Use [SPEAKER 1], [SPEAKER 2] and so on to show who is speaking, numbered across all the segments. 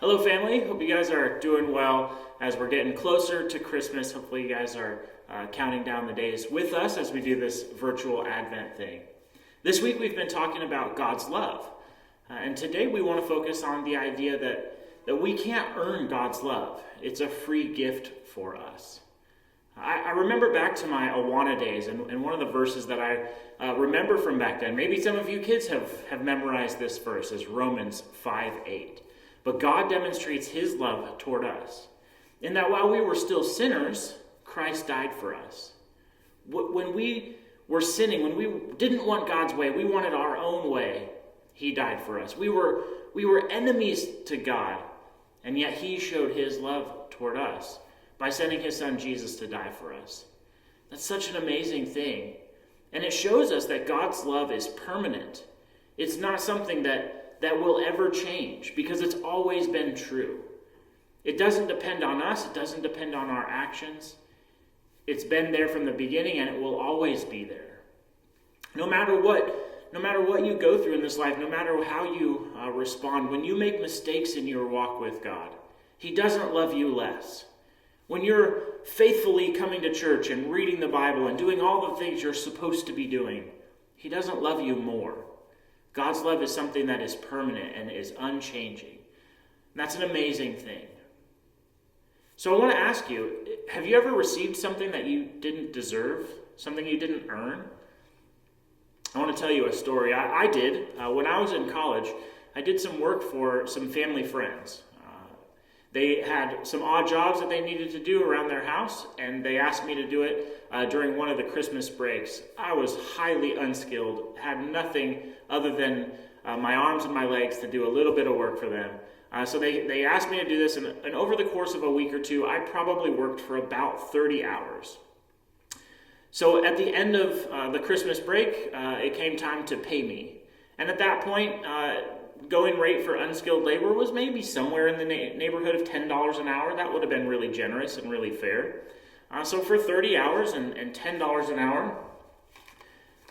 [SPEAKER 1] Hello, family. Hope you guys are doing well as we're getting closer to Christmas. Hopefully, you guys are counting down the days with us as we do this virtual Advent thing. This week, we've been talking about God's love. And today, we want to focus on the idea that we can't earn God's love. It's a free gift for us. I remember back to my Awana days, and one of the verses that I remember from back then, maybe some of you kids have memorized this verse, is Romans 5:8. But God demonstrates his love toward us, in that while we were still sinners, Christ died for us. When we were sinning, when we didn't want God's way, we wanted our own way, he died for us. We were enemies to God, and yet he showed his love toward us by sending his son Jesus to die for us. That's such an amazing thing. And it shows us that God's love is permanent. It's not something that will ever change, because it's always been true. It doesn't depend on us. It doesn't depend on our actions. It's been there from the beginning, and it will always be there. No matter what you go through in this life, no matter how you respond, when you make mistakes in your walk with God, he doesn't love you less. When you're faithfully coming to church and reading the Bible and doing all the things you're supposed to be doing, he doesn't love you more. God's love is something that is permanent and is unchanging. And that's an amazing thing. So I want to ask you, have you ever received something that you didn't deserve, something you didn't earn? I want to tell you a story. I did. When I was in college, I did some work for some family friends. They had some odd jobs that they needed to do around their house, and they asked me to do it during one of the Christmas breaks. I was highly unskilled, had nothing other than my arms and my legs to do a little bit of work for them. So they asked me to do this, and over the course of a week or two, I probably worked for about 30 hours. So at the end of the Christmas break, it came time to pay me. And at that point, going rate for unskilled labor was maybe somewhere in the neighborhood of $10 an hour. That would have been really generous and really fair. So for 30 hours and $10 an hour,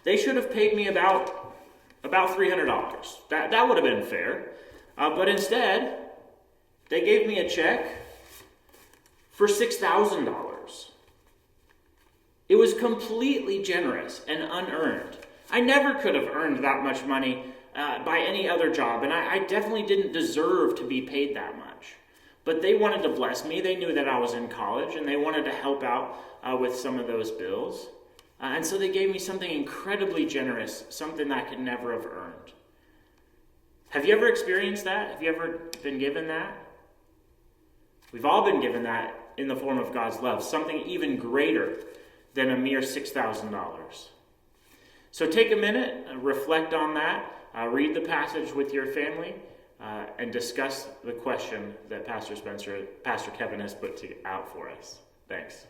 [SPEAKER 1] they should have paid me about $300. That would have been fair. But instead, they gave me a check for $6,000. It was completely generous and unearned. I never could have earned that much money by any other job, and I definitely didn't deserve to be paid that much. But they wanted to bless me. They knew that I was in college, and they wanted to help out with some of those bills. And so they gave me something incredibly generous, something that I could never have earned. Have you ever experienced that? Have you ever been given that? We've all been given that in the form of God's love, something even greater than a mere $6,000. So take a minute, reflect on that, read the passage with your family, and discuss the question that Pastor Kevin has put out for us. Thanks.